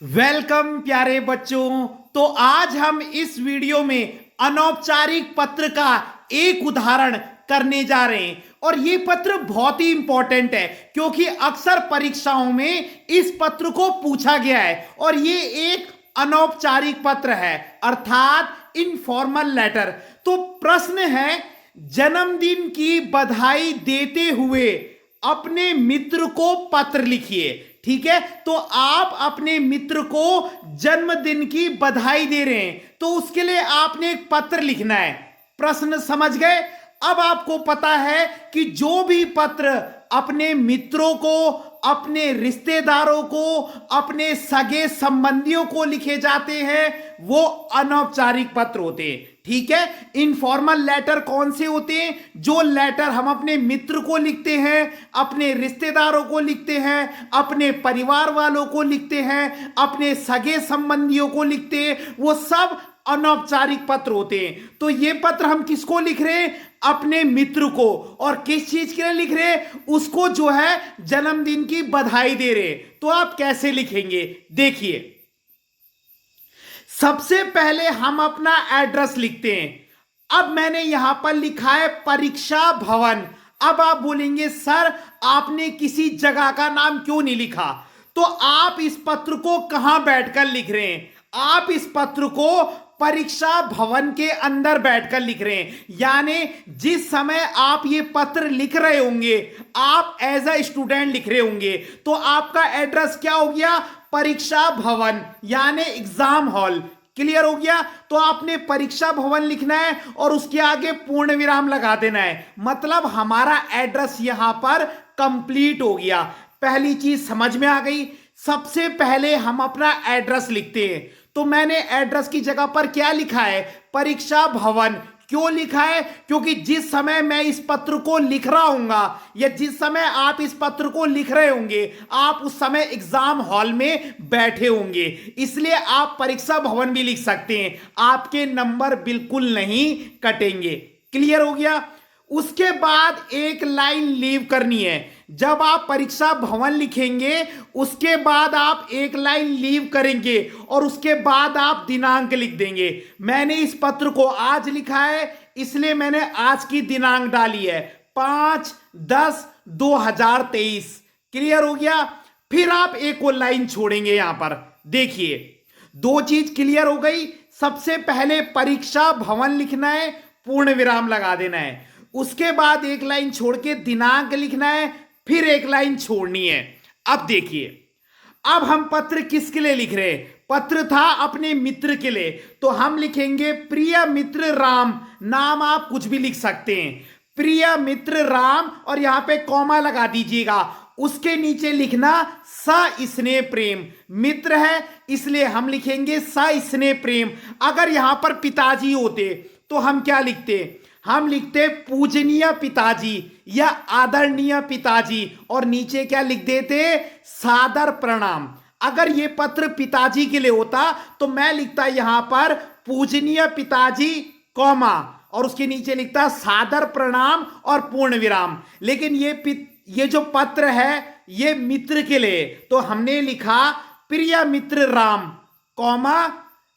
Welcome प्यारे बच्चों। तो आज हम इस वीडियो में अनौपचारिक पत्र का एक उदाहरण करने जा रहे हैं और ये पत्र बहुत ही इंपॉर्टेंट है क्योंकि अक्सर परीक्षाओं में इस पत्र को पूछा गया है और ये एक अनौपचारिक पत्र है अर्थात इनफॉर्मल लेटर। तो प्रश्न है, जन्मदिन की बधाई देते हुए अपने मित्र को पत्र लिखिए। ठीक है, तो आप अपने मित्र को जन्मदिन की बधाई दे रहे हैं तो उसके लिए आपने एक पत्र लिखना है। प्रश्न समझ गए? अब आपको पता है कि जो भी पत्र अपने मित्रों को, अपने रिश्तेदारों को, अपने सगे संबंधियों को लिखे जाते हैं वो अनौपचारिक पत्र होते हैं। ठीक है, इनफॉर्मल लेटर कौन से होते हैं? जो लेटर हम अपने मित्र को लिखते हैं, अपने रिश्तेदारों को लिखते हैं, अपने परिवार वालों को लिखते हैं, अपने सगे संबंधियों को लिखते हैं, वो सब अनौपचारिक पत्र होते हैं। तो ये पत्र हम किसको लिख रहे हैं? अपने मित्र को। और किस चीज के लिए लिख रहे हैं? उसको जो है जन्मदिन की बधाई दे रहे हैं। तो आप कैसे लिखेंगे देखिए। सबसे पहले हम अपना एड्रेस लिखते हैं। अब मैंने यहां पर लिखा है परीक्षा भवन। अब आप बोलेंगे सर आपने किसी जगह का नाम क्यों नहीं लिखा? तो आप इस पत्र को कहां बैठकर लिख रहे हैं? आप इस पत्र को परीक्षा भवन के अंदर बैठकर लिख रहे हैं। यानी जिस समय आप ये पत्र लिख रहे होंगे आप एज अ स्टूडेंट लिख रहे होंगे तो आपका एड्रेस क्या हो गया? परीक्षा भवन यानी एग्जाम हॉल। क्लियर हो गया? तो आपने परीक्षा भवन लिखना है और उसके आगे पूर्ण विराम लगा देना है। मतलब हमारा एड्रेस यहां पर कंप्लीट हो गया। पहली चीज समझ में आ गई। सबसे पहले हम अपना एड्रेस लिखते हैं। तो मैंने एड्रेस की जगह पर क्या लिखा है? परीक्षा भवन। क्यों लिखा है? क्योंकि जिस समय मैं इस पत्र को लिख रहा हूंगा या जिस समय आप इस पत्र को लिख रहे होंगे आप उस समय एग्जाम हॉल में बैठे होंगे, इसलिए आप परीक्षा भवन भी लिख सकते हैं। आपके नंबर बिल्कुल नहीं कटेंगे। क्लियर हो गया? उसके बाद एक लाइन लीव करनी है। जब आप परीक्षा भवन लिखेंगे उसके बाद आप एक लाइन लीव करेंगे और उसके बाद आप दिनांक लिख देंगे। मैंने इस पत्र को आज लिखा है इसलिए मैंने आज की दिनांक डाली है 5/10/2023। क्लियर हो गया? फिर आप एक और लाइन छोड़ेंगे। यहां पर देखिए दो चीज क्लियर हो गई। सबसे पहले परीक्षा भवन लिखना है, पूर्ण विराम लगा देना है। उसके बाद एक लाइन छोड़ के दिनांक लिखना है, फिर एक लाइन छोड़नी है। अब देखिए, अब हम पत्र किसके लिए लिख रहे हैं? पत्र था अपने मित्र के लिए, तो हम लिखेंगे प्रिय मित्र राम। नाम आप कुछ भी लिख सकते हैं, प्रिय मित्र राम, और यहां पे कॉमा लगा दीजिएगा। उसके नीचे लिखना सस्नेह प्रेम। मित्र है इसलिए हम लिखेंगे सस्नेह प्रेम। अगर यहां पर पिताजी होते तो हम क्या लिखते? हम लिखते पूजनीय पिताजी या आदरणीय पिताजी और नीचे क्या लिख देते? सादर प्रणाम। अगर ये पत्र पिताजी के लिए होता तो मैं लिखता यहां पर पूजनीय पिताजी कॉमा और उसके नीचे लिखता सादर प्रणाम और पूर्ण विराम। लेकिन ये जो पत्र है ये मित्र के लिए, तो हमने लिखा प्रिय मित्र राम कॉमा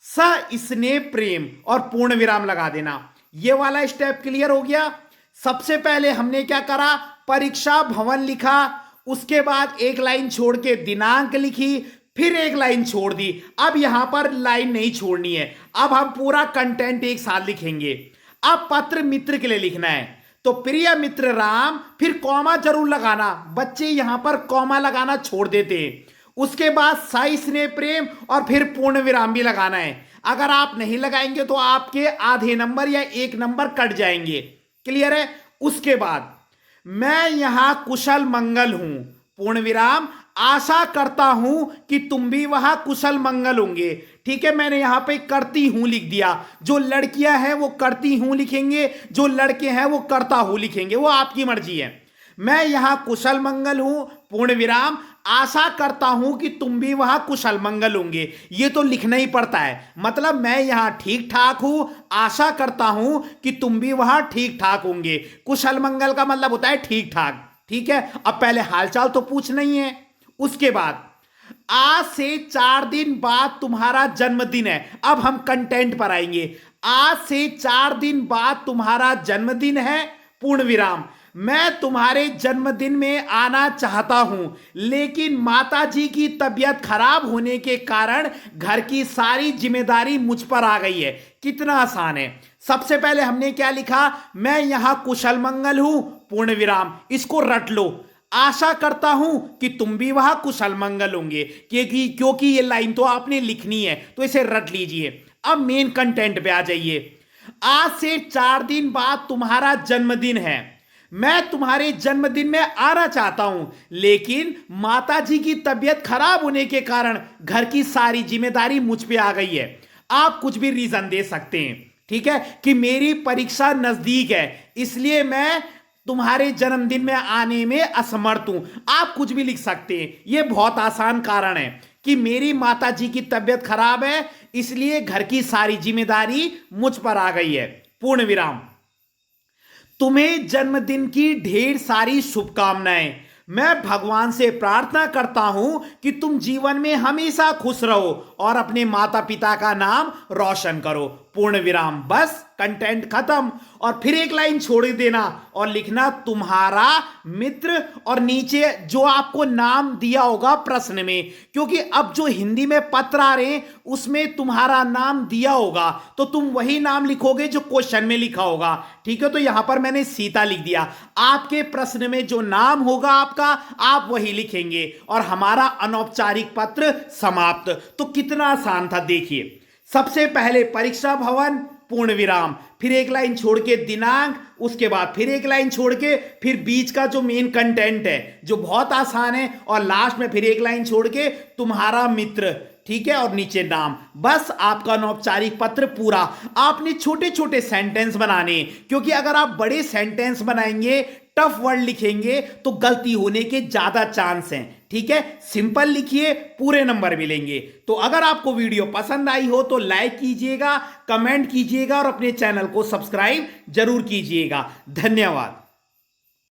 सस्नेह प्रेम और पूर्ण विराम लगा देना। ये वाला स्टेप क्लियर हो गया। सबसे पहले हमने क्या करा? परीक्षा भवन लिखा, उसके बाद एक लाइन छोड़ के दिनांक लिखी, फिर एक लाइन छोड़ दी। अब यहां पर लाइन नहीं छोड़नी है, अब हम पूरा कंटेंट एक साथ लिखेंगे। अब पत्र मित्र के लिए लिखना है तो प्रिय मित्र राम, फिर कॉमा जरूर लगाना। बच्चे यहां पर कॉमा लगाना छोड़ देते हैं। उसके बाद सस्नेह प्रेम और फिर पूर्ण विराम भी लगाना है। अगर आप नहीं लगाएंगे तो आपके आधे नंबर या एक नंबर कट जाएंगे। क्लियर है? उसके बाद मैं यहां कुशल मंगल हूं, पूर्ण विराम, आशा करता हूं कि तुम भी वहां कुशल मंगल होंगे। ठीक है, मैंने यहां पे करती हूं लिख दिया। जो लड़कियां हैं वो करती हूं लिखेंगे, जो लड़के हैं वो करता हूं लिखेंगे, वो आपकी मर्जी है। मैं यहां कुशल मंगल हूं, पूर्ण विराम, आशा करता हूं कि तुम भी वहां कुशल मंगल होंगे। ये तो लिखना ही पड़ता है। मतलब मैं यहां ठीक ठाक हूं, आशा करता हूं कि तुम भी वहां ठीक ठाक होंगे। कुशल मंगल का मतलब होता है ठीक ठाक। ठीक है, अब पहले हालचाल तो पूछना ही है। उसके बाद आज से 4 दिन बाद तुम्हारा जन्मदिन है। अब हम कंटेंट पर आएंगे। आज से 4 दिन बाद तुम्हारा जन्मदिन है, पूर्ण विराम। मैं तुम्हारे जन्मदिन में आना चाहता हूं, लेकिन माताजी की तबीयत खराब होने के कारण घर की सारी जिम्मेदारी मुझ पर आ गई है। कितना आसान है। सबसे पहले हमने क्या लिखा, मैं यहां कुशल मंगल हूं, पूर्ण विराम। इसको रट लो। आशा करता हूं कि तुम भी वहां कुशल मंगल होंगे, क्योंकि ये लाइन तो आपने लिखनी है, तो इसे रट लीजिए। अब मेन कंटेंट पे आ जाइए। आज से 4 दिन बाद तुम्हारा जन्मदिन है। मैं तुम्हारे जन्मदिन में आना चाहता हूं, लेकिन माताजी की तबीयत खराब होने के कारण घर की सारी जिम्मेदारी मुझ पे आ गई है। आप कुछ भी रीजन दे सकते हैं, ठीक है, कि मेरी परीक्षा नजदीक है, इसलिए मैं तुम्हारे जन्मदिन में आने में असमर्थ हूं। आप कुछ भी लिख सकते हैं। यह बहुत आसान कारण है कि मेरी माताजी की तबीयत खराब है, इसलिए घर की सारी जिम्मेदारी मुझ पर आ गई है, पूर्ण विराम। तुम्हें जन्मदिन की ढेर सारी शुभकामनाएं। मैं भगवान से प्रार्थना करता हूं कि तुम जीवन में हमेशा खुश रहो और अपने माता पिता का नाम रोशन करो, पूर्ण विराम। बस कंटेंट खत्म। और फिर एक लाइन छोड़ देना और लिखना तुम्हारा मित्र, और नीचे जो आपको नाम दिया होगा प्रश्न में, क्योंकि अब जो हिंदी में पत्र आ रहे हैं उसमें तुम्हारा नाम दिया होगा, तो तुम वही नाम लिखोगे जो क्वेश्चन में लिखा होगा, ठीक है। तो यहां पर मैंने सीता लिख दिया। आपके प्रश्न में जो नाम होगा आपका, आप वही लिखेंगे और हमारा अनौपचारिक पत्र समाप्त। तो कितना आसान था, देखिए। सबसे पहले परीक्षा भवन, पूर्ण विराम, फिर एक लाइन छोड़ के दिनांक, उसके बाद फिर एक लाइन छोड़ के फिर बीच का जो मेन कंटेंट है जो बहुत आसान है, और लास्ट में फिर एक लाइन छोड़ के तुम्हारा मित्र, ठीक है, और नीचे नाम। बस आपका अनौपचारिक पत्र पूरा। आपने छोटे छोटे सेंटेंस बनाने, क्योंकि अगर आप बड़े सेंटेंस बनाएंगे, टफ वर्ड लिखेंगे, तो गलती होने के ज्यादा चांस हैं, ठीक है। सिंपल लिखिए, पूरे नंबर मिलेंगे। तो अगर आपको वीडियो पसंद आई हो तो लाइक कीजिएगा, कमेंट कीजिएगा और अपने चैनल को सब्सक्राइब जरूर कीजिएगा। धन्यवाद।